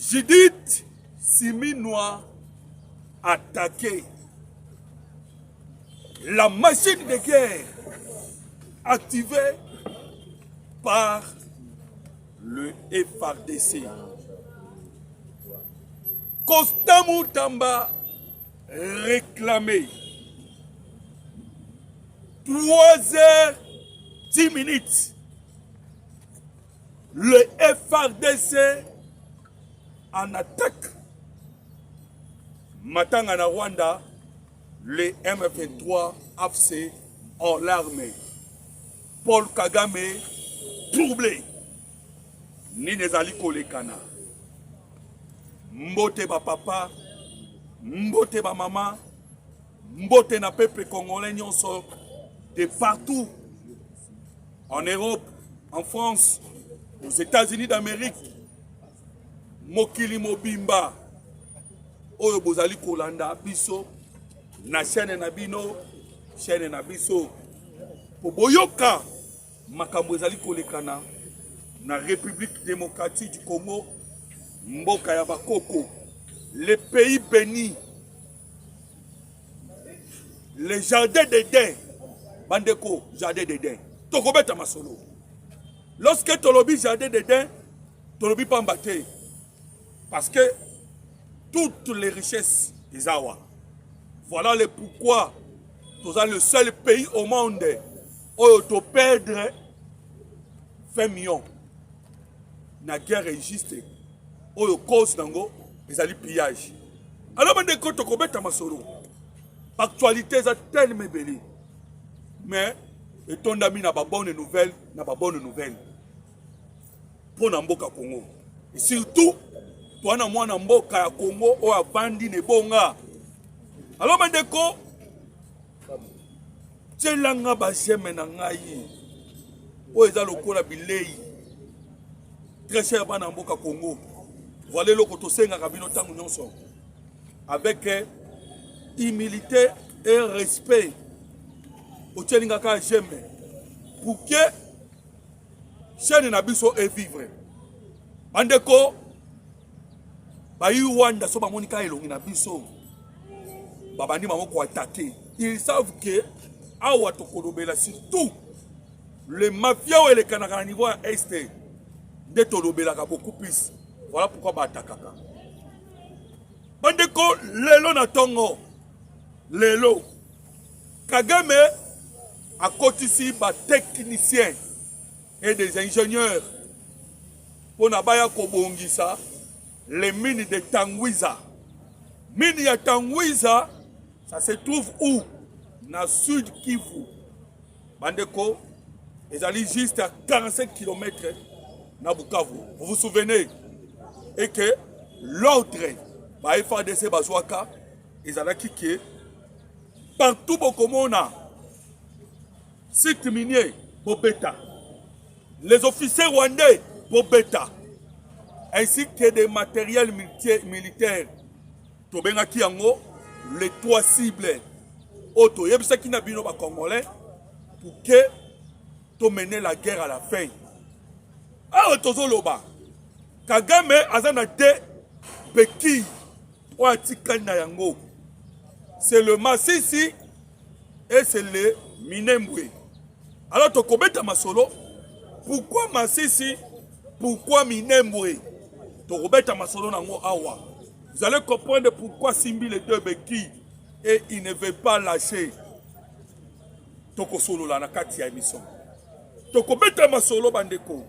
Judith Siminois attaqué. La machine de guerre activée par le FARDC. Constant Moutamba réclamé 3h10. Le FARDC en attaque. Matanga na Rwanda, le M23 AFC en l'armée. Paul Kagame troublé. Ninezali Kolekana. Mbote ba papa, mbote ba maman, mbote na peuple congolais nyonso de partout. En Europe, en France, aux États-Unis d'Amérique. Mokili Mobimba. Oyo bozali kolanda biso na chaîne na bino, chaîne na biso. Po boyoka makambo ezali kolekana na République démocratique du Congo, mboka ya bakoko, le pays béni, le jardin d'Éden, bandeko, jardin d'Éden. Tokobeta masolo. Lorsque tolobi jardin d'Éden, tolobi pambate. Parce que toutes les richesses des Awa. Voilà le pourquoi nous sommes le seul pays au monde où on perdre 20 millions. La guerre est juste. Où on cause d'ango, les alliés pillage. Alors, on est contre le masolo. L'actualité est tellement belle. Mais, et ton ami n'a pas bonne nouvelle, n'a pas bonne nouvelle. Pour Namboka Congo. Et surtout, toi na mwana mboka ya Congo o abandi ne bonga. Alors mandeko tselanga ba jeme na ngai. O eza lokola bilei. Très cher bana mboka Congo. Voilà loko to senga kabino tangu nyonso. Avec humilité et respect. O tselinga ka jeme. Pour que chaîne na biso et vivre. Mandeko Bayi Wanda so bamonika elongi na biso. Babandi mamoko attaquer. Ils savent que awa tokolobela surtout les mafias et les kanaka à niveau est de tolobela beaucoup plus. Voilà pourquoi ba attaquaka. Bandeko lelo na tongo. Lelo Kagame a kotisi ba techniciens et des ingénieurs pour na baya kobongisa les mines de Tangwiza. Mine ya Tangwiza, ça se trouve où? Dans le sud Kivu. Bandeko, ils allaient juste à 45 km na Bukavu. Vous vous souvenez? Et que l'autre, bah, FARDC Bazouaka, ils allaient kicker partout au Komona. Site minier, Bobeta. Les officiers rwandais, Bobeta. Ainsi que des matériels militaires. Tobenga Kiango, les 3 cibles. Auto, yebisa ki na bino ba Congolais pour que to mener la guerre à la fin. Ah, tozo loba. Kagame azana de beki o atikani na yango. C'est le Masisi et c'est le Minembwe. Alors tokobeta masolo. Pourquoi Masisi? Pourquoi Minembwe? Vous allez comprendre pourquoi Simbi les deux béquilles et il ne veut pas lâcher. Toko solo la nakati ya émission. Toko beta masolo bandeko.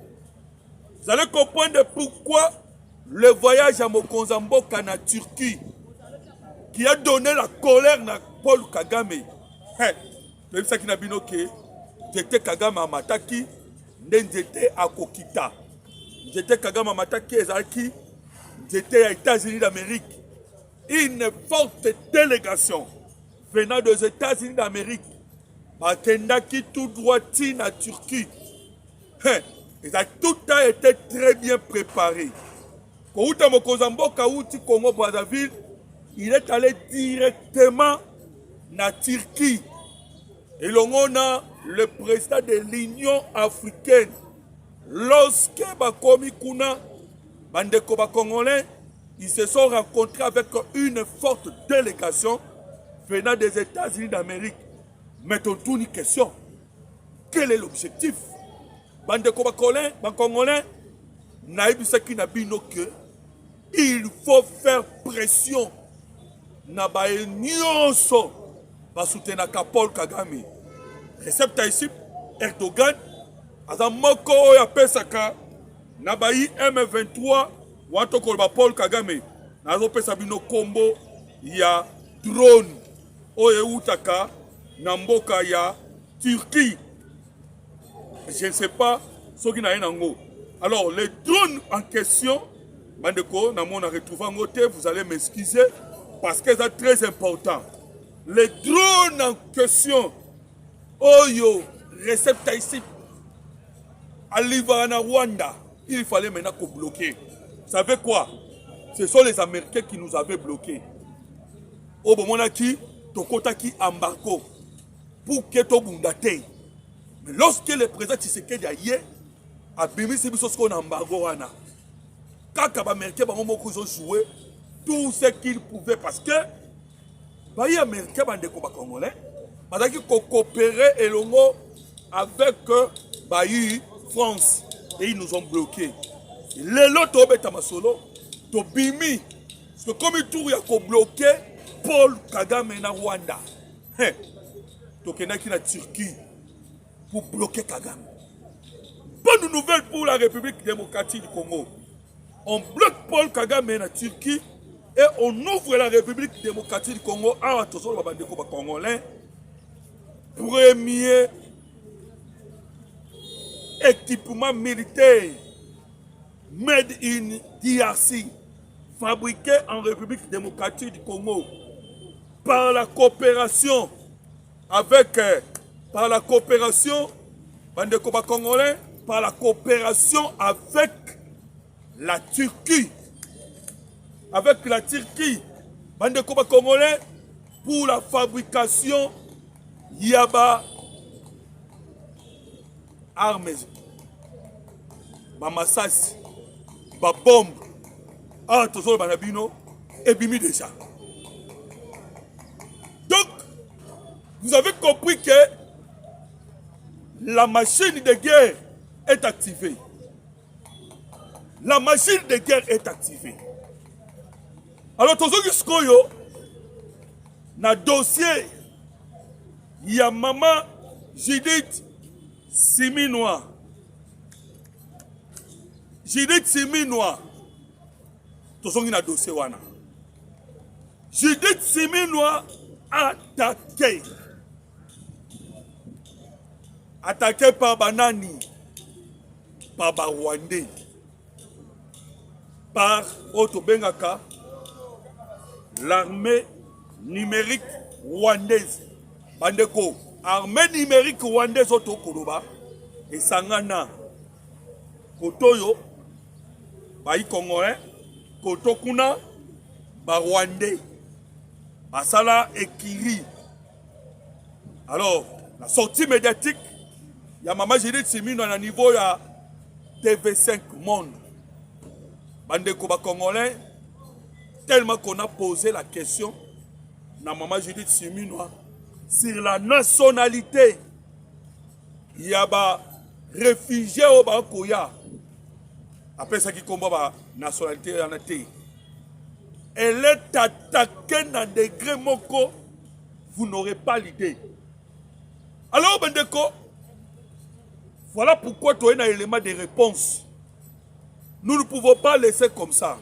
Vous allez comprendre pourquoi le voyage à Mokonzamboka na Turquie qui a donné la colère à Paul Kagame. Même ça qui n'a bino que j'étais Kagame à Mataki, j'étais à Kokita. J'étais Kagame Mataki Ezaki, j'étais aux États-Unis d'Amérique. Une forte délégation venant des États-Unis d'Amérique, Bakendaki tout droit à Turquie. Tout a été très bien préparé. Kouta Mokozamboka Outi Congo Brazzaville, il est allé directement na Turquie. Et l'on a le président de l'Union africaine. Lorsque Bakomi Kuna, Bandeko Congolais, ils se sont rencontrés avec une forte délégation venant des États-Unis d'Amérique. Mettons-nous une question. Quel est l'objectif? Bandeko Congolais, naïbisaki nabino que il faut faire pression na bae nyonso ba soutenir Paul Kagame. Recep Tayyip Erdogan aza moko oyo apesaka na bayi M23 wato koloba Paul Kagame nazo pesa bino kombo ya drone oyo eutaka na mboka ya Turquie. Je ne sais pas ce qui n'a rien. Alors, les drones en question, Bandeko, na mon retrouvé en côté, vous allez m'excuser parce que c'est très important. Les drones en question, Oyo, Recep Tayyip, Alivana Rwanda, il fallait maintenant qu'on bloque. Vous savez quoi? Ce sont les Américains qui nous avaient bloqués. Au moment qui, Tokota qui embargo pour que tout bundate. Mais lorsque le président Tshisekedi a yé, a bimi c'est ce qu'on embargo wana. Quand les Américains ils ont joué tout ce qu'ils pouvaient parce que les Américains bande combat congolais, parce qu'ils coopéraient et longo avec France et ils nous ont bloqués. Les lots beta masolo, to bimi, parce que comme il tourne il a bloqué Paul Kagame na Rwanda. To kenaki na Turquie pour bloquer Kagame. Bonne nouvelle pour la République démocratique du Congo. On bloque Paul Kagame en Turquie et on ouvre la République démocratique du Congo à attention de bandeko congolais. Premier équipement militaire made in DRC fabriqué en République démocratique du Congo par la coopération avec par la coopération congolais, par la coopération avec la Turquie. Avec la Turquie, congolais, pour la fabrication Yaba armes, Mamasas, bombe, attention banabino, et bimi déjà. Donc, vous avez compris que la machine de guerre est activée. La machine de guerre est activée. Alors, tout ce qui est dans le dossier, il y a maman Judith Siminois. Judith Siminois. Tout ce qui est dans le dossier. Judith Siminois attaqué. Attaqué par Banani, par Rwandais, par Otobengaka, l'armée numérique rwandaise. Bandeko, armée numérique rwandaise Otokoloba, et Sangana, Kotoyo, Baï Congolais, Kotokuna, Rwandais, Asala et Kiri. Alors, la sortie médiatique, il y a Maman Judith Simino à niveau de TV5 Monde. Bandeko Congolais, tellement qu'on a posé la question, na Maman Judith Simino, sur la nationalité. Il y a des réfugiés au Bakoya. Après ça qui combat la nationalité en été. Elle est attaquée dans des degré moko. Vous n'aurez pas l'idée. Alors, Bandeko, voilà pourquoi tu as un élément de réponse. Nous ne pouvons pas laisser comme ça.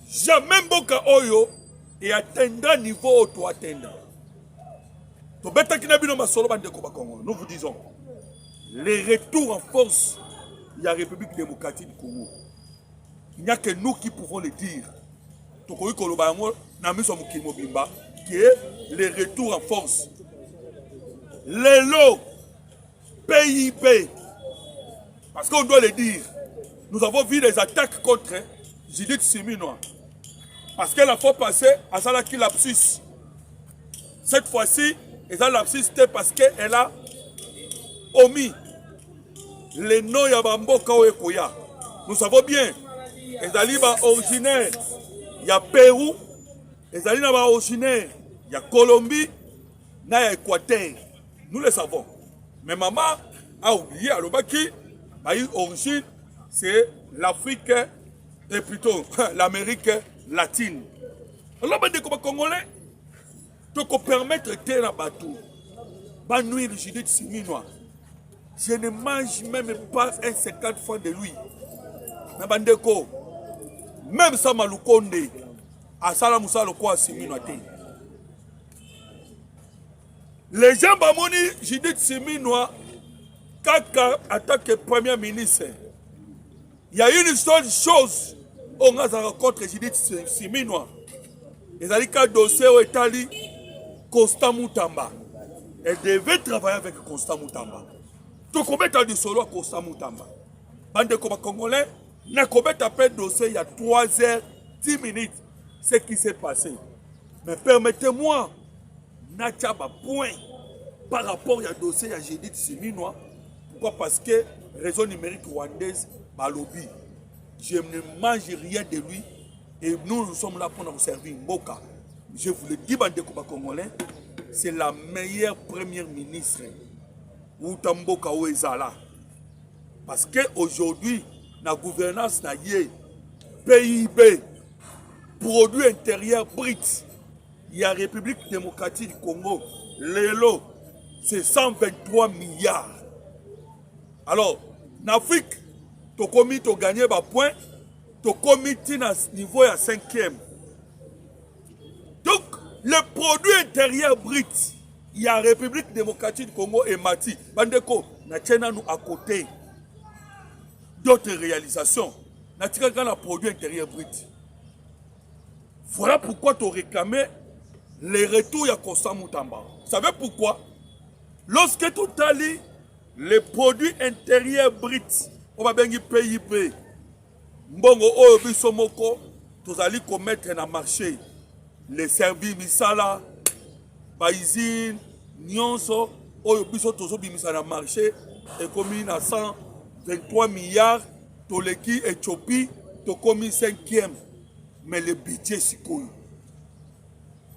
Jamais Mboka Oyo et atteindra niveau où tu atteindras. Nous vous disons, les retours en force de la République démocratique du Congo, il n'y a que nous qui pouvons le dire. Qui est les retours en force. Les lots PIB. Parce qu'on doit le dire. Nous avons vu des attaques contre Judith Siminois. Parce que la fois passée, à Salaki lapsus. Cette fois-ci, elle a lapsus parce qu'elle a omis les noms Yabambo Kaoekoya. Nous savons bien ezali ba originaire ya Pérou, ezali na ba originaire ya Colombie na ya Équateur. Nous le savons. Mais maman a oublié à l'obaki, origine, c'est l'Afrique et plutôt l'Amérique latine. Alors, les Congolais, tu peux permettre de terre à bateau. Banouir Judith Siminois. Je ne mange même pas un 50 francs de lui. Mais Bandeko, même ça Malukonde, à Salamoussa le quoi Siminois. Les gens Bamoni Judith Siminois, Kaka attaque premier ministre. Il y a une seule chose, on a rencontré Judith Siminois. Les alika dossier au Italie, Constant Moutamba. Elle devait travailler avec Constant Moutamba. Donc, on met du solo à Constant Moutamba. Bande de Congolais, n'a qu'au mettre après dossier il y a 3h10. Ce qui s'est passé. Mais permettez-moi, Natchaba point par rapport à dossier à Judith Siminois. Pourquoi? Parce que réseau numérique rwandaise, Balobi. Je ne mange rien de lui. Et nous sommes là pour nous servir Mboka. Je vous le dis, bande de Congolais, c'est la meilleure première ministre. Outamboka Ouezala. Parce qu'aujourd'hui, la gouvernance n'a yé PIB, produit intérieur brut. Il y a République démocratique du Congo, l'ELO, c'est 123 milliards. Alors, en Afrique, tu as commis, tu as gagné un point. Tu commis à niveau à 5e. Donc, le produit intérieur brut, il y a République démocratique du Congo et Mati. Bandeko, nous à côté d'autres réalisations. Nous avons le produit intérieur brut. Voilà pourquoi tu as réclamé les retours à Constant Moutamba. Vous savez pourquoi? Lorsque tu as lu les produits intérieurs brut, on va bien PIB. Mbongo oyo biso moko tozali commettre na marché les services misala ba usine nyonso oyo biso tozo bimisa na marché et komi na 123 milliards toleki Éthiopie to komi 5e. Mais le budget sikoyo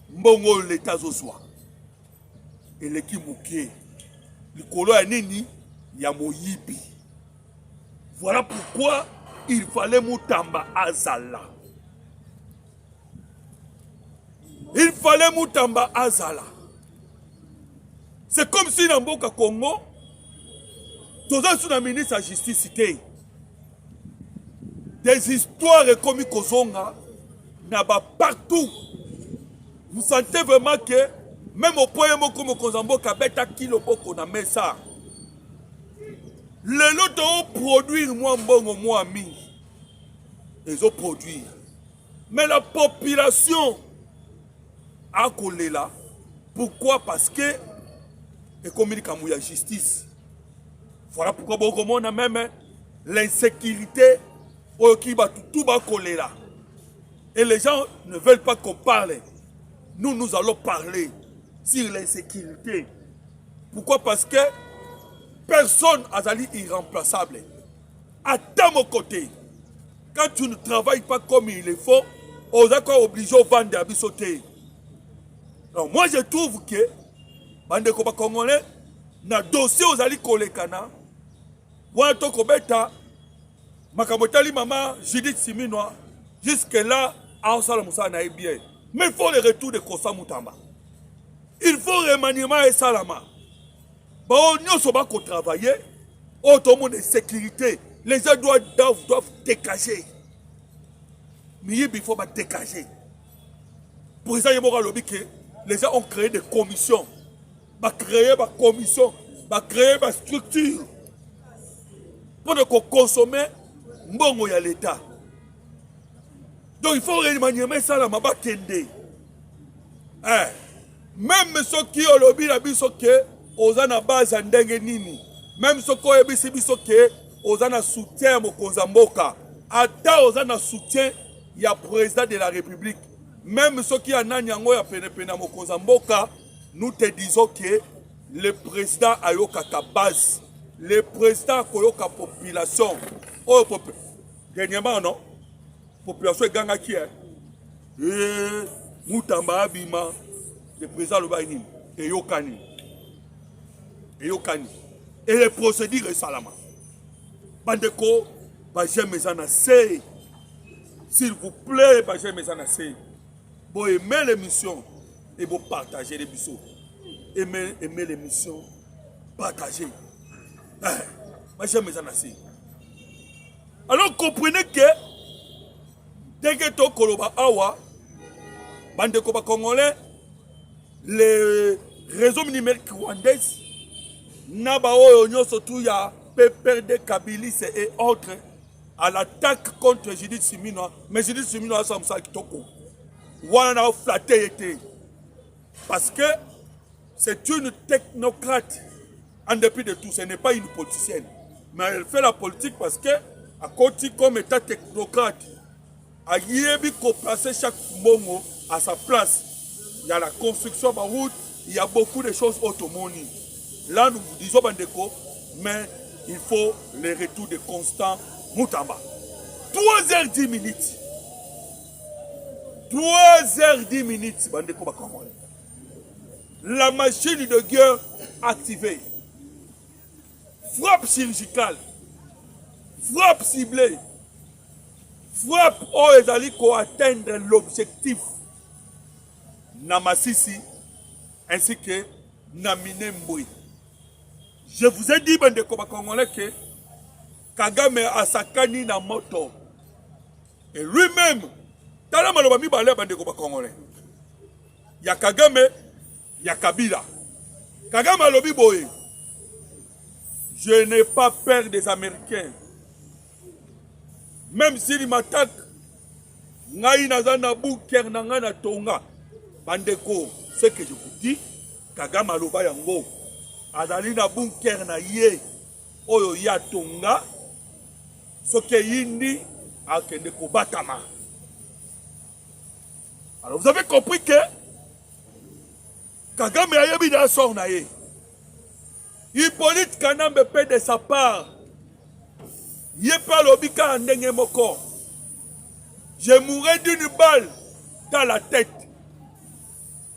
mbongo l'état zozwa et leki moké likolo ya nini ya moyibi. Voilà pourquoi il fallait Moutamba Azala. Il fallait Moutamba Azala. C'est comme si dans Mboka Congo, tous les ministres de la justice cité des histoires comme Kozonga, n'a-pas partout. Vous sentez vraiment que même au point où comme Kozamboka beta kilo boko na mesa. Les lots doivent produire moins bon ou moins mingi. Ils ont produit. Mais la population a collé là. Pourquoi? Parce que et comme il y a justice. Voilà pourquoi on a même l'insécurité qui va tout coller là. Et les gens ne veulent pas qu'on parle. Nous allons parler sur l'insécurité. Pourquoi? Parce que personne n'est irremplaçable. À mon côté, quand tu ne travailles pas comme il le faut, on est obligé de vendre à sauter. Alors moi je trouve que bande ko Congolais na dossier aux ali kolekana wa to ko beta makamotali maman Judith Siminois jusque là à Osala Moussa na bien. Mais il faut le retour de Constant Moutamba. Il faut remaniement et salama. Bon, nous sommes pas travailler. Autrement de sécurité. Les gens doivent dégager. Mais il faut pas dégager. Pour ça, il y a que les gens ont créé des commissions. Ils ont créé des commissions. Ils ont créé des structures. Pour consommer, il y a l'État. Donc il faut remanier ça là, même ceux qui ont lobby la bisoke, aux ana base ndenge nini. Même ceux qui ont bisoke, aux ana soutien Mokozamboka. Ata aux ana soutien, il y a président de la République. Même ceux qui ont nanyango ya penepena Mokozamboka, nous te disons que le président a yoka base. Le président a yoka population. Dernièrement non. population ganga qui est Moutamba Abima le président Lobaini et Yokani et les procédures salama bandeko baje mezana c'est s'il vous plaît baje mezana c'est bon aimer l'émission et bon partager l'émission aimer l'émission partager baje mezana c'est alors comprenez que dès que to koloba awa bandeko ba congolais les réseaux numériques rwandais Naba oyo surtout ya PPRD Kabilis et autres à l'attaque contre Judith Suminwa, mais Judith Suminwa a ça kitoko. Wana flatté été parce que c'est une technocrate en dépit de tout, ce n'est pas une politicienne, mais elle fait la politique parce que à côté comme état technocrate, a yebi ko placer chaque bongo à sa place. Il y a la construction de la route, il y a beaucoup de choses automobiles. Là, nous vous disons, bandeko, mais il faut les retours de Constant Moutamba. 3h10. 3h10, bandeko Bakamole. La machine de guerre activée. Frappe chirurgicale. Frappe ciblée. Frappe où les alliés pour atteindre l'objectif. Namasisi ainsi que Namine Mboui. Je vous ai dit, bandeko Congolais, que Kagame a sakani na moto. Et lui-même, tala maloba mi balé bandeko Congolais. Ya Kagame, ya Kabila. Kagame alobi boye. Je n'ai pas peur des Américains. Même s'ils m'attaquent, ngai nazana bunker nanga na tonga. Bandeko, ce que je vous dis, Kagame aloba yango. Azali na bunker na ye oyo ya tonga soke yindi akende kobatama. Alors vous avez compris que Kagame ayebi na sort na ye. Hippolyte Kanambe paie de sa part. Ye pa lobika ndenge moko. Je mourrai d'une balle dans la tête.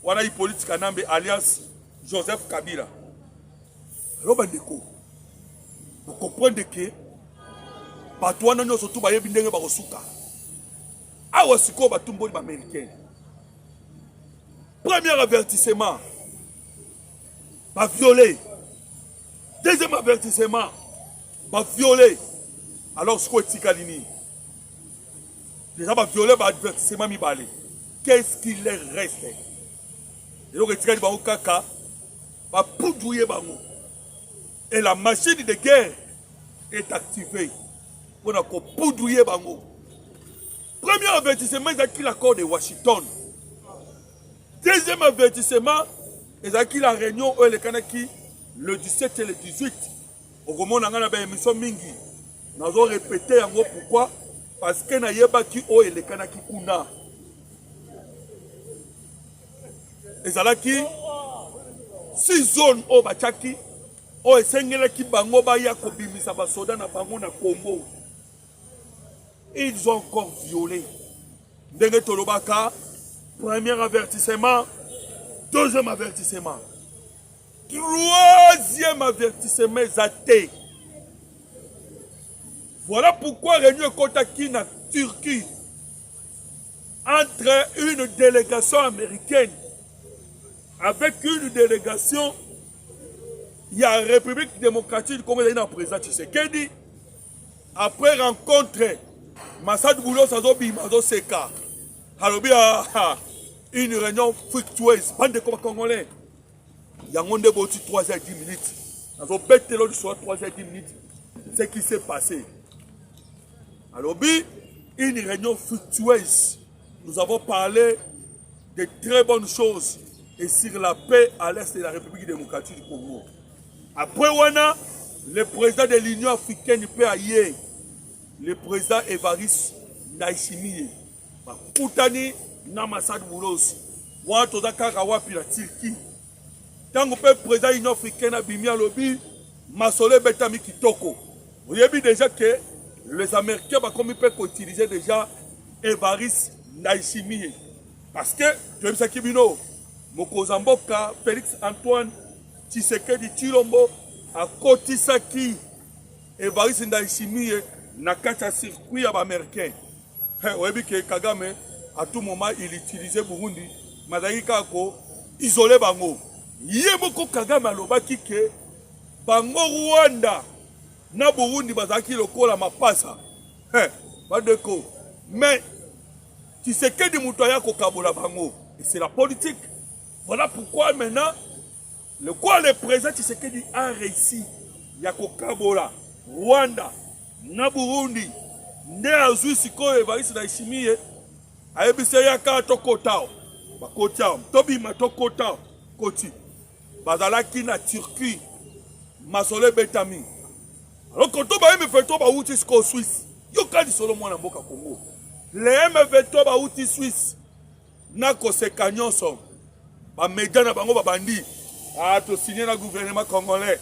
Voilà Hippolyte Kanambe alias Joseph Kabila. Alors, bandeko, vous comprenez que Batouana nous surtout ba yebi ndenge ba kosuka. Awa siko batumbo ba américain. Premier avertissement, ba violé. Deuxième avertissement, ba violé. Alors siko etikalini. Déjà ba violé ba avertissement mi balé. Qu'est-ce qu'il leur reste? Et donc etikali ba okaka ba poudouiller bango. Et la machine de guerre est activée pour nous poudrouiller bango. Premier avertissement, c'est acquis l'accord de Washington. Deuxième avertissement, c'est acquis la réunion où les Kanaki le 17 et le 18. Au moment où on a une émission mingi, nous avons répété en gros pourquoi. Parce que na yeba ki o les Kanaki kuna. Et ça là qui 6 zones au Bachaki. Oh, qui bango baya kobimisa basoda na bango na Congo. Ils ont encore violé. Ndenge tolobaka, premier avertissement, deuxième avertissement. Troisième avertissement zaté. Voilà pourquoi réunion Kotaki na Turquie entre une délégation américaine avec une délégation. Il y a la République démocratique comme il y a un président Tshisekedi. Après rencontre, Massad Boulo Sazobi Mazo Seka. Halobi a une réunion fructueuse. Bande de Congolais. Il y a un 3h10 minutes. Nous avons bêté l'autre soir 3h10 minutes. Ce qui s'est passé. Halobi, une réunion fructueuse. Nous avons parlé de très bonnes choses et sur la paix à l'est de la République démocratique du Congo. Après Wana, le président de l'Union africaine PAIE, le président Evariste Ndayishimiye, Koutani Namassad Boulos, Ouatoza Karawapi la Turquie. Tant que le président de l'Union africaine a bimi à lobby, Masole Betami Kitoko. Vous avez vu déjà que les Américains, comme ils peuvent utiliser déjà Évariste Ndayishimiye. Parce que, tu sais qui bino, Mokozamboka, Félix Antoine Tshisekedi Tshilombo, a kotisaki Évariste Ndayishimiye na kati ya circuit ya Américain. Oyebi ke Kagame, à tout moment, il utilisait Burundi, mazaki kako isolé bango. Yemoko Kagame alobaki ke bango Rwanda na Burundi bazaki lokola mapasa. Badeko. Mais Tshisekedi Moutoya kokabola bango. Et c'est la politique. Voilà pourquoi maintenant le président Tshisekedi a réussi ya kokabola Rwanda na Burundi. Nde azui sikoyo Évariste Ndayishimiye ayebise yaka tokotao bakotao tobima tokotao koti bazalaki na Turquie masole betami alors quand on va M23 ba uti siko Suisse yo kali solo mwana mboka Congo le M23 ba uti Suisse na koseka nyonso ba media na bango babandi to signer na gouvernement congolais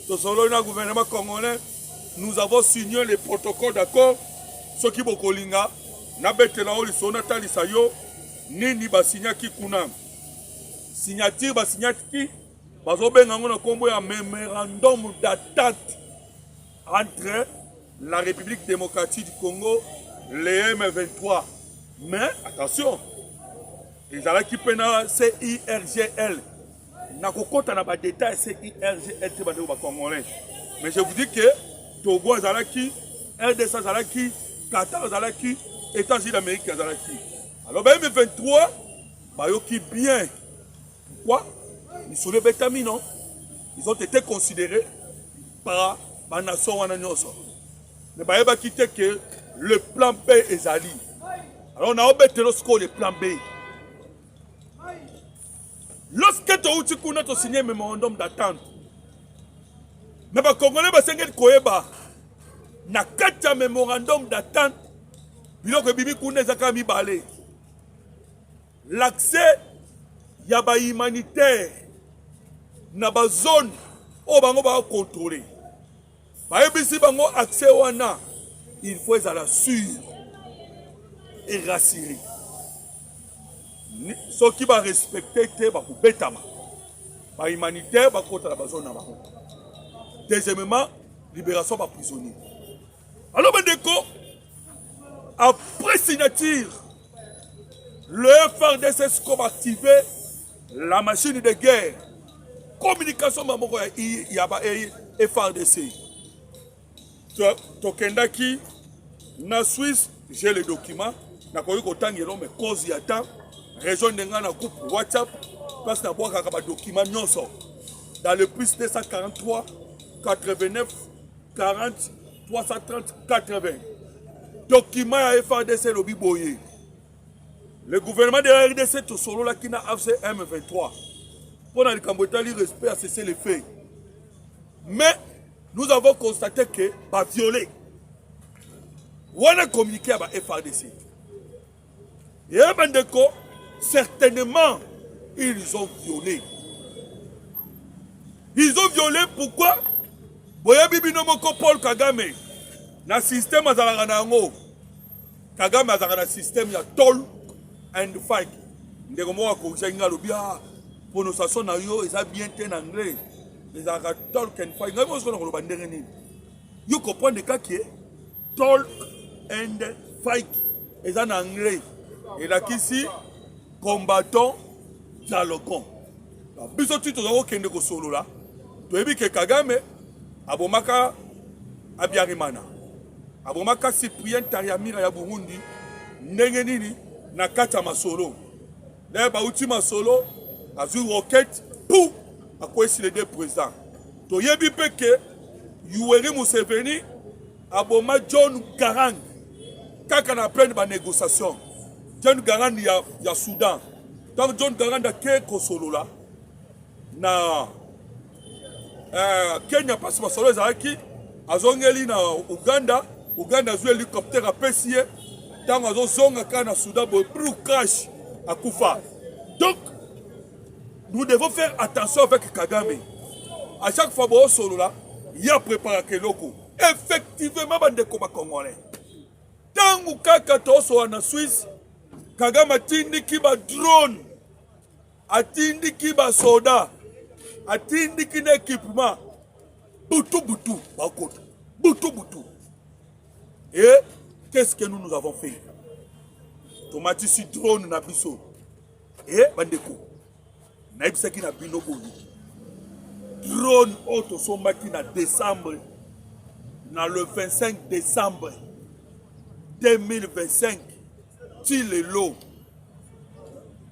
to solo na gouvernement congolais. Nous avons signé le protocole d'accord. Ce qui bokolinga, na betela oli sona talisa yo, nini ba signaki kuna. Signature ba signaki, bazobenga ngona kombo ya mémorandum d'entente entre la République démocratique du Congo, le M23. Mais attention, ils allaient qui pena CIRGL. Na kokota na ba détail CIRGL te ba congolais. Mais je vous dis que Togo Azalaki, RDC Azalaki, Qatar Azalaki, États-Unis d'Amérique Azalaki. Alors, M23, Bayoki bien. Pourquoi? Ils sont les bétamis, non? Ils ont été considérés par la nation Wananyoso. Mais Bayoba quitté que le plan B est Ali. Alors, on a obété le plan B. Lorsque tu as signé un mémorandum d'attente, mais les Congolais basengeli koyeba na kati ya mémorandum d'attente biloko bibi kuna ezaka mibale l'accès ya ba humanitaire na ba zone o bango ba contrôler bayebisi bango accès wana il faut ezala sûr et rassuré soki ba respecter te ba kubetama ba humanitaire ba kota na ba zone na bango. Deuxièmement, libération des prisonniers. Alors, après signature, le FRDC a activé la machine de guerre. Communication il y a FRDC. Tokendaki, na Suisse, j'ai les documents. Na koyi kotangelo mais cause y attend. Région de Ngana groupe WhatsApp. Parce que na des documents nyonso. Dans le plus 243. 89, 40, 330, 80. Document à FADC Lobby Boye. Le gouvernement de la RDC, tout solo là qui n'a fait M23. Pour le Cambodge, il respect à cesser les faits. Mais nous avons constaté que va violer. On a communiqué avec FADC. Et Mandeko, certainement, ils ont violé. Ils ont violé pourquoi? Boya bibi no moko Paul Kagame na système azalaka nango. Kagame azalaka na système ya toll and fight. Ndeko moko ko jenga lobia prononciation na yo eza bien en anglais. Ezalaka toll and fight. Ngabo so na ko bandere ni. You comprendre ka ki toll and fight eza en anglais. Et là ici combattant dialoguant. Biso tu tozo kende ko solo là. Toyebi ke Kagame abomaka Abiyarimana abomaka Cyprien Tariamira ya Burundi ndenge nini na kati ya masolo na bauti masolo azui roquette pou akwesi les deux présidents toyebi peke Yoweri Museveni aboma John Garang kaka na pleine ba négociation John Garang ya Soudan donc John Garang da ke kosolo la na Kenya passe ma solo ezalaki azongeli na Uganda azwi hélicoptère apesiye ntango azozonga kaka na Soudan boye plus crash akufa. Donc nous devons faire attention avec Kagame. À chaque fois bon solo là il y a préparé keloko effectivement bandeko ba congolais tangu kaka toso na Suisse Kagame atindiki ba drone atindiki ba soda atindiki na équipement butu bakoto butu. Et qu'est-ce que nous avons fait? Tomatisi drone na biso. Et bandeko. Na ibisaki na bino boyu. Drone auto sombaki na décembre. Na le 25 décembre 2025. Ti lelo.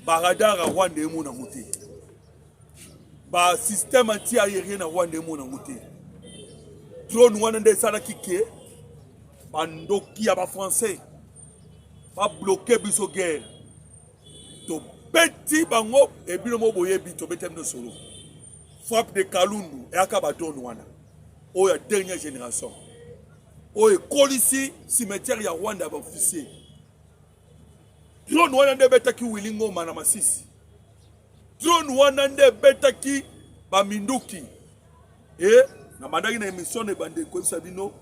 Baradar à Rwanda emo na ngote. Ba système anti-aérien na Rwanda emo na ngote. Drone wana nde sala kike. Bandoki ya ba français. Ba bloquer biso guerre. To beti bango e bino mo boyebi to betem no solo. Frappe de Kalundu et akaba drone wana. O ya dernière génération. O e kolisi cimetière ya Rwanda ba officier. Drone wana nde betaki Wilingo mana Masisi. Drone wana nde betaki ba Minduki. Et na mandaki na émission de bande ko sabino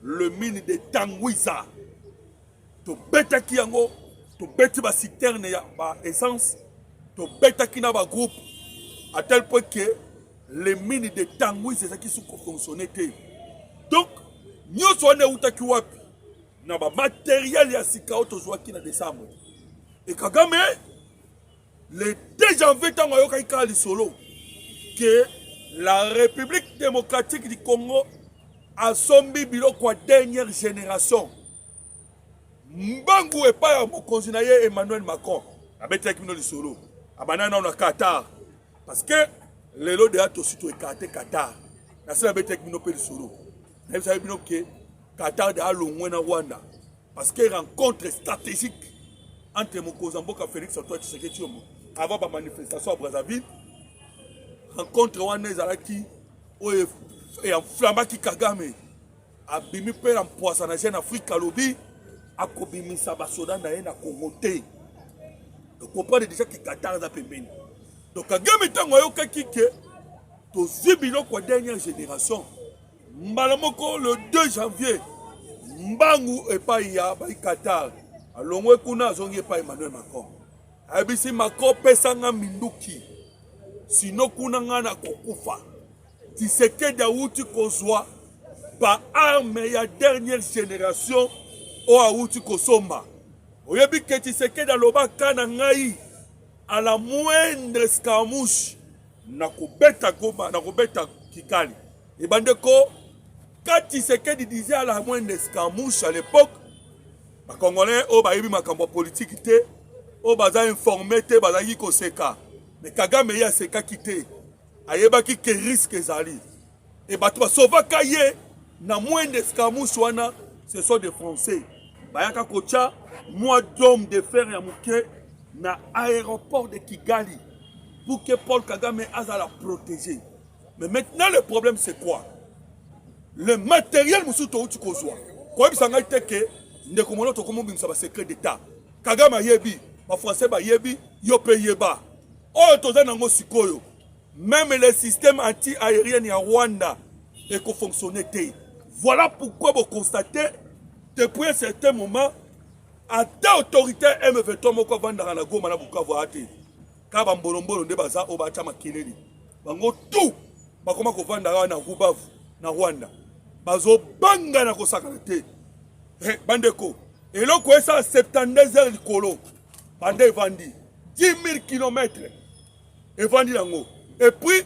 le mine de Tangwiza. To betaki yango to beti ba citerne ya ba essence to betaki na ba groupe à tel point que les mines de Tangwiza ça qui sont fonctionner. Donc nyoso wana utaki wapi na ba matériel ya sika auto zwaki na décembre. Et Kagame le 2 janvier tango yoka ikali solo que la République démocratique du Congo a sombi biloko ya dernière génération. Mbangu epa ya mokonzi na ye Emmanuel Macron abetaki bino lisolo abanana na Qatar parce que lelo de ato sito ekate Qatar na sala betaki bino pe lisolo na bisa bino ke Qatar de alongwe na Rwanda parce que rencontre stratégique entre mokonzi mboka Félix Antoine Tshisekedi avant la manifestation à Brazzaville. Rencontre wana ezalaki oyo e enflammaki Kagame abimi pe na poisson na Afrique alobi akobimisa basoda na ye na Congo te. Donc comprendre déjà que Qatar za pembeni. Donc Kagame tango yokaki ke to zibilo kwa dernière génération. Mbala moko le 2 janvier mbangu epai ya ba Qatar alongwe kuna zongi epai Emmanuel Macron. Abisi Macron pesanga Minduki. Sino kuna ngana kokufa. Tshisekedi awuti kozwa ba arme ya dernière génération o awuti kosomba. Oyebi ke Tshisekedi aloba kana ngai à la moindre escarmouche na kobeta Goma na kobeta Kikali. Et bandeko quand Tshisekedi disait à la moindre escarmouche à l'époque ba Congolais o ba yebi makambo politique te o baza informé te bazaki koseka. Mais Kagame ya seka kite ayeba ki ke risque ezali et bato basovaka ye na moins d'escarmouche wana ce sont des Français bayaka kocha moi d'homme de fer ya muke na aéroport de Kigali pour que Paul Kagame aza la protéger. Mais maintenant le problème c'est quoi? Le matériel musuto uti kozwa ko bisanga teke ndeko mono to komo bimsa ba secret d'état Kagame yebi ba Français ba yebi yo payeba. Oh, sikoyo. Même le système anti-aérien en Rwanda est fonctionné. Voilà pourquoi vous constatez, depuis un certain moment, à ta autorité M23 moko vanda na Goma na Bukavu ate. Kaba mbolombolo nde baza obacha makeleli. Bango tout bakoma ko vanda na Rubavu na Rwanda. Bazo banga na kosakana te. Bandeko, eloko esa 72 heures likolo. Bande vandi 10 000 km. Et vandi lango. Et puis,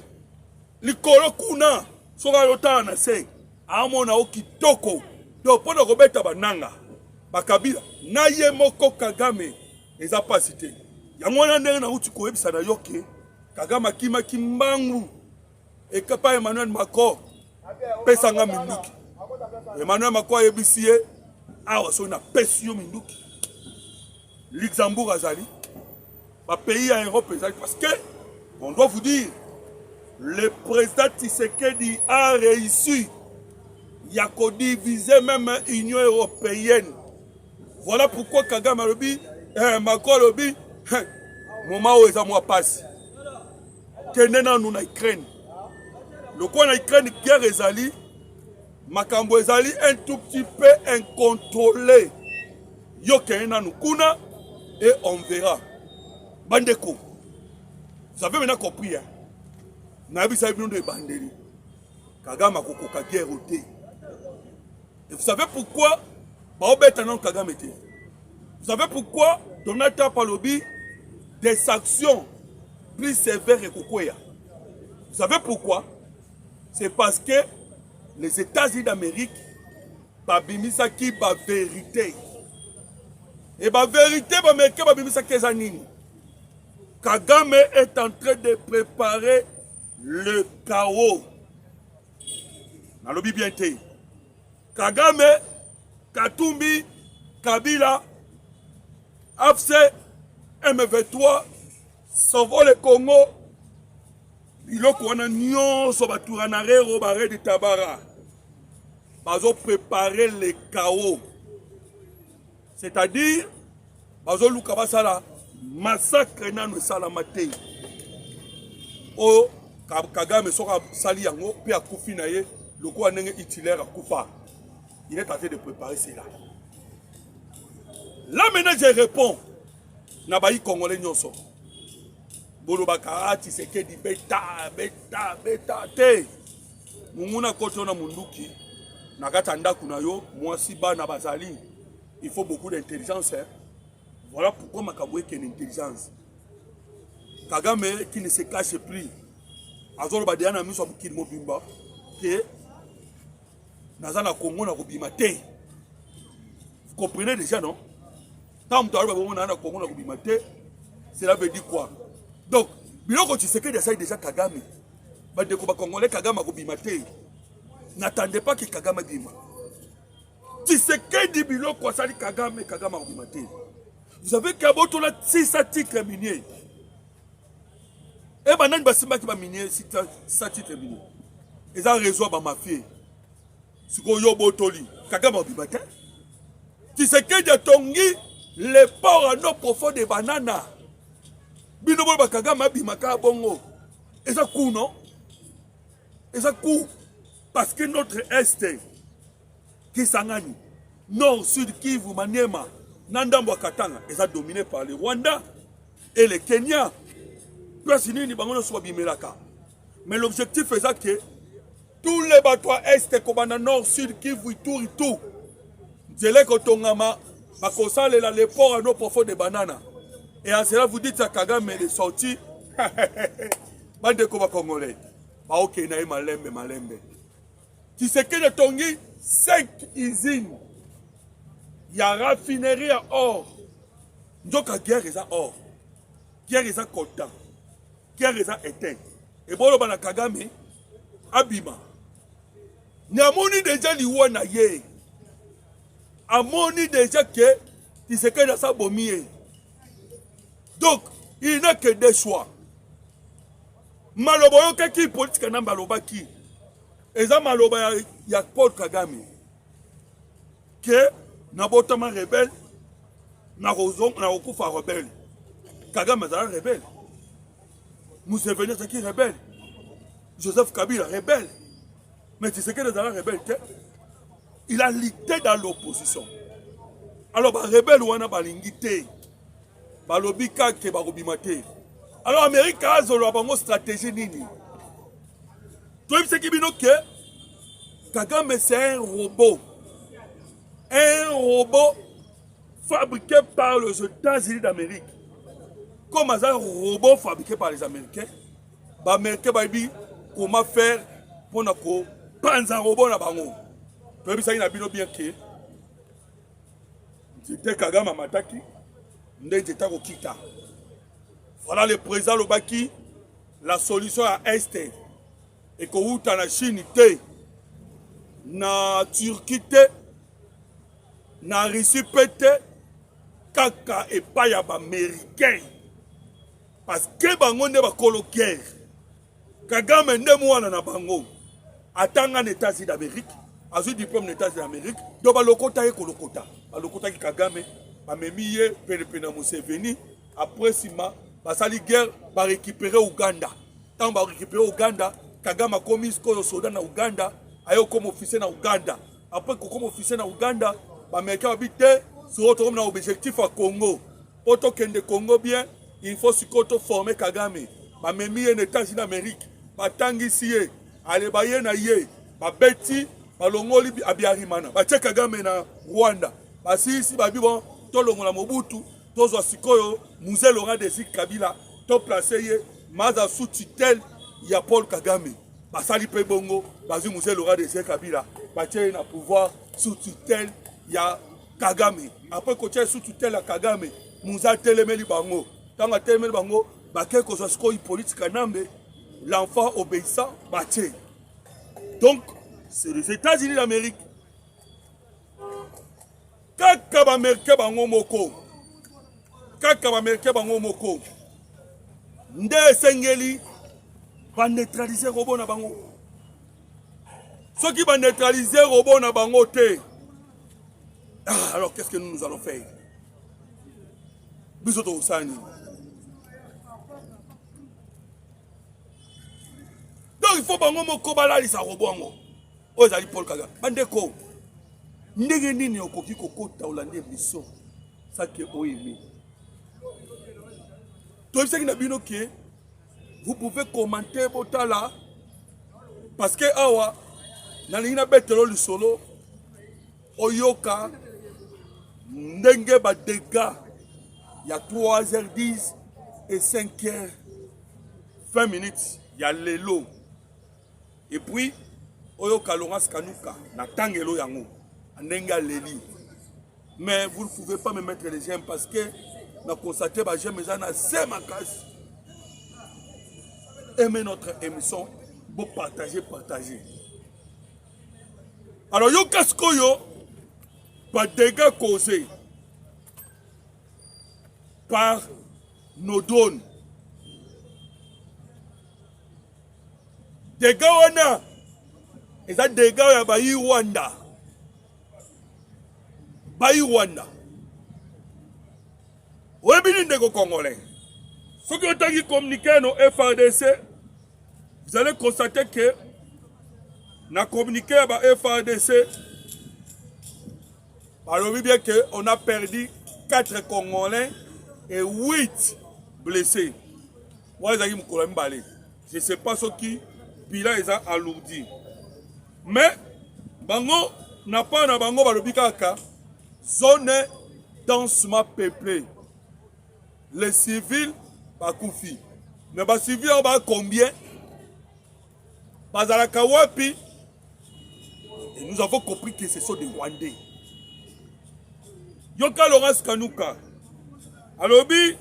likolo kuna, soka lota na se, amona okitoko, do pono kobeta bananga, bakabila, na ye moko Kagame, eza pas cité. Yango na ndenge na uti koyebisa na yoke, Kagame akima kimbangu, et kapa Emmanuel Macron, pesanga Minduki. Emmanuel Macron yebisi ye, awa so na pesi yo Minduki. Luxembourg azali, ba pays en Europe ezali, parce que on doit vous dire, le président Tshisekedi a réussi. Il y a qu'à diviser même l'Union européenne. Voilà pourquoi Kagame lobi, Macron lobi, moment où ils ont passé. Tenez nous na Ukraine. Le coin na Ukraine guerre ezali, makambo ezali un tout petit peu incontrôlé. Yokena Nukuna et on verra. Bandeko. Vous avez maintenant compris. Nabi Saïbnou de Bandeli. Kagame Kokoka guerre au thé. Et vous savez pourquoi Kagame était. Vous savez pourquoi Donald Trump a lobby des sanctions plus sévères et Kokoya. Vous savez pourquoi? C'est parce que les États-Unis d'Amérique babimisa qui ba vérité. Et ba vérité ba babimisa kezanini. Kagame est en train de préparer le chaos. Dans le bien té. Kagame, Katumbi, Kabila, AFC, M23, Sauvo le Congo, biloko wana nyonso baturanarero bare de Tabara. Bazo préparer le chaos. C'est-à-dire, bazo luka basala massacre nanu salamate. O Kagame soka sali yango pe akufi na ye loko anenge itilaire akufa. Il est en train de préparer cela. Là maintenant je réponds. Nabayi Congolais nyonso. Bolobaka Tshisekedi di beta te. Munguna koto na munduki. Nakata ndaku na yo mwasi bana bazali. Il faut beaucoup d'intelligence. Hein? Voilà pourquoi Makaboué qui a une intelligence. Kagame qui ne se cache plus. Azolo badiana miso bukiri mobimba que nazana Congo na kobima te. Vous comprenez déjà non? Tant que tu as Congo na kobima te, cela veut dire quoi? Donc, biloko Tshisekedi essaye déjà Kagame. Bandeko ba Congolais Kagame kobima te. N'attendez pas que Kagame bima. Tshisekedi biloko asali Kagame kobima te. Vous savez qu'il y a beaucoup de 6 titres miniers. Et maintenant, il y a des miniers, 6 titres miniers. Ils ont réseau à ma fille. Si vous avez Botoli, Kagame a dit tu sais que Tongi, les ports en eau profonde de bananes. Binobo Kagame a dit bongo. Et ça coûte, non? Et ça coûte. Parce que notre Est, Kisangani, Nord, Sud, Kivu, Maniema, Nandambo Katanga, ils sont dominés par le Rwanda et le Kenya. Mais l'objectif est que tous les bateaux Est, comme Nord, Sud, Kivu, tout. Délai Kotongama, les ports en eau profonde de bananes. Et en cela, vous dites à Kagame, il est sorti. Bande Koba Congolais. Ok, naï malembe. Tu sais que de Tongi, 5 usines. Il y a raffinerie à or. Donc, la guerre est à or. Guerre est à content. Guerre est à éteint. Et bon, le Kagame, Abima. N'amoni déjà l'Iwana yé. Amoni déjà que tu sais que ça bomie. Donc, il n'a que des choix. Maloboyo qui politique n'a maloba qui. Et ça maloba ya Paul Kagame. Que Nabotama rebelle, Narozon, Narokufa rebelle. Kagame est un rebelle. Museveni est qui rebelle. Joseph Kabila rebelle. Mais tu sais que les Arabes rebelles, il a lutté dans l'opposition. Alors, les rebelles, on a balingité. Balobika, ke barobimate. Alors, l'Amérique a une stratégie nini. Tu sais que Kagame, c'est un robot. Un robot fabriqué par les États-Unis d'Amérique. Comme un robot fabriqué par les Américains, les Américains vont dire comment faire pour prendre un robot. Tu sais que bien que c'était Kagame Mataki, Ndéjeta Kita. Voilà le président Lobaki, la solution à Est. Et que vous avez la Chine, na Turquie, na Russie, kaka et pas y a américain. Parce que bango ne ba kolo guerre. Kagame ne mwana na bango. Atanga les États-Unis d'Amérique, azu diplôme des États-Unis d'Amérique, do ba lokota e kolokota. Ba lokota ki Kagame, ba memiye pena Museveni, après sima ba sali guerre ba récupérer Ouganda. Tant ba récupérer Ouganda, Kagame a commis ko soldat na Ouganda, ayo comme officier na Ouganda. Après ko comme officier na Ouganda, ba américain habite Si on a un objectif à Congo, pour que Congo bien, il faut se former Kagame. Ba memi en États-Unis d'Amérique, ba tangi siye, ale ba ye na ye, ba beti, ba longoli abiarimana, ba che Kagame na Rwanda. Ba si ba bi bon, to longola Mobutu, to zo sikoyo, Musée Laurent Désir Kabila, to placé ye, maza sous tutelle ya Paul Kagame. Ba sali pe bongo, ba zu Musée Laurent Désir Kabila, ba che na pouvoir sous tutelle ya Kagame. Après que tu es sous tutelle ya Kagame, Moussa telemeli bango. Tant que telemeli bango, baké ko sosko politique kanambe, l'enfant obéissant baté. Donc, c'est les États-Unis d'Amérique. Kaka ba merke bango moko. Kaka ba merke bango moko. Nde sengeli va neutraliser robot na bango. Ceux qui vont neutraliser robot na bango te. Ah, alors qu'est-ce que nous allons faire? Bisoto Osani. Donc il faut bango moko balali sa robongo. Ozali Paul Kagame. Bandeko. Ndenge nini okoki kokota olande biso. Ça que oyebi. Toi c'est que bino ki vous pouvez commenter botala parce que awa na lina betelo lisolo oyoka ndenge ba dégâts. Il y a 3h10 et 5h20 minutes. Il y a l'élo. Et puis, Oyo Kalongas Kanuka, na tangelo yango, Nenga Leli. Mais vous ne pouvez pas me mettre les j'aime parce que na constaté que j'aime les ana c'est ma casse. Aimez notre émission, vous partagez. Alors, yo kaskoyo, pas dégâts causés par nos drones. Dégâts wana, et ça dégâts ya bayi Rwanda. Webini ndeko congolais. Ceux qui ont communiqué nos FARDC, vous allez constater que na communiqué à FARDC, alors bien que on a perdu 4 Congolais et 8 blessés. Moi, je ne sais pas ce qui bilan est alourdi. Mais, bango n'a pas na bango balobikaka, zone densement peuplée. Les civils, bakoufi. Mais les civils, on va combien? Bazalaka wapi. Et nous avons compris que ce sont des Rwandais. Yoka Laurence Kanuka. Alors, depuis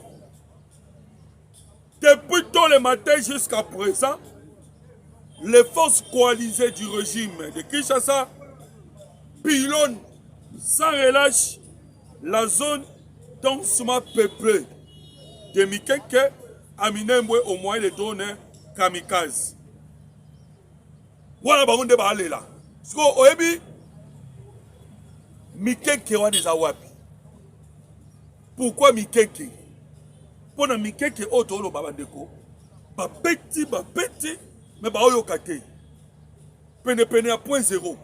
tôt le matin jusqu'à présent, les forces coalisées du régime de Kinshasa pilonnent sans relâche la zone densement peuplée de Mikeke à Minembwe au moyen de drones kamikazes. Voilà ce que je là. Parce que Mikeke wana wapi. Pourquoi Mikeke? Pour Mikeke otolo babandeko. Ba petit, mais ba oyo kate. Pene à point zéro.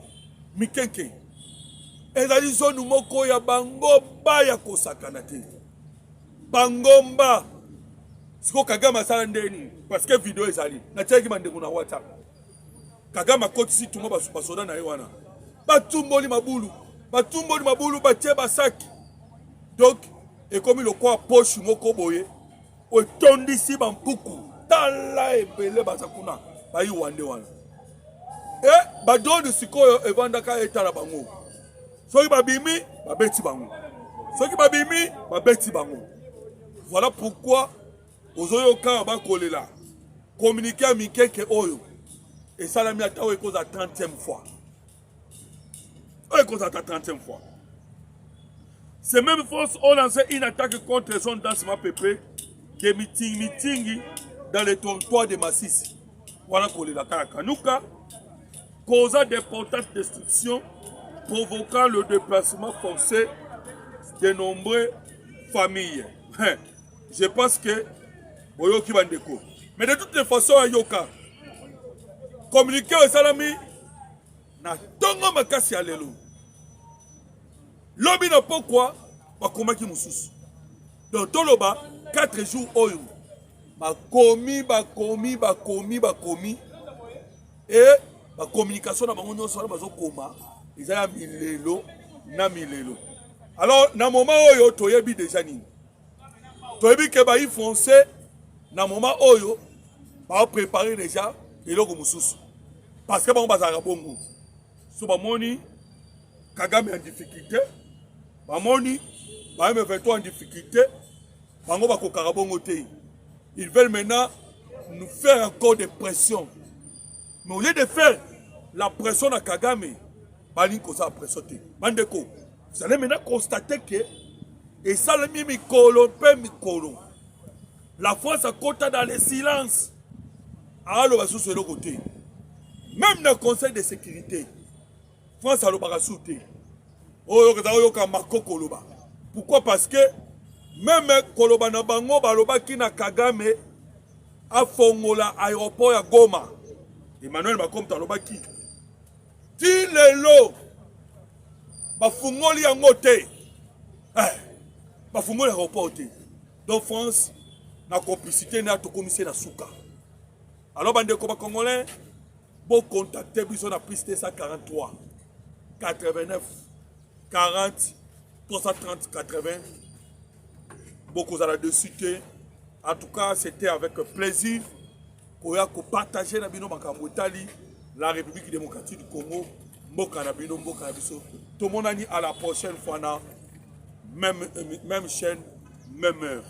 Mikeke. Ezali zone moko ya bango ba ya kosakana te. Bangomba. Siko Kagame asala ndeni parce que vidéo ezali. Na tiaki bandeko na WhatsApp. Kagame akotisi tungo basoda na ye wana. Batumboli mabulu batie basaki. Donc et comme le quoi poche moko boye otondisi bampuku tala ebele bazakuna bayi wande wana. Et badone sikoyo evandaka etala bango. Soki babimi babeti bango. Soki babimi babeti bango. Voilà pourquoi ozoyoka bakolela communiquer à Mikeke oyo et salami ata oyo cause à 30e fois. Cause à 30e fois. Ces mêmes forces ont lancé une attaque contre les zones d'enseignement peuplées des meetings dans les territoires de Masisi. Voilà qu'on est là, Kanuka, causant d'importantes destructions, provoquant le déplacement forcé de nombreuses familles. Je pense que Boyoki Bandeko. Mais de toutes les façons, Yoka, communiquer aux salami, na tongo makasi alelo. Lobi na pourquoi bakomaki mosusu. Donc toloba 4 jours oyo bakomi et la communication na bango nyonso wana bazokoma eza ya milelo na milelo. Alors na moment oyo toyebi déjà nini toyebi ke bayi français na moment oyo ba préparer déjà eloko mosusu parce que bango bazalaka bongo so bamoni Kagame en difficulté bamoni ba M23 en difficulté bango bakokaka bongo te. Ils veulent maintenant nous faire encore des pressions. Mais au lieu de faire la pression à Kagame, Bandeko, vous allez maintenant constater que et ça le mikolo. La France a compté dans le silence. Alors va sur le côté. Même dans le Conseil de sécurité, France a le barasouté. Pourquoi? Parce que même Koloba na bango baloba ki na Kagame a fongola aéroport ya Goma. Emmanuel Macron taloba ki ti lelo bafungoli yango te. Bafungoli aéroport te. Donc France na complicité na to commissaire na suka. Alors bande ko ba congolais bo contacter biso na piste 143 89 40 330 80. Beaucoup à la dessus. En tout cas, c'était avec plaisir qu'on a partagé la République démocratique du Congo. Tout le monde a dit à la prochaine fois, même chaîne, même heure.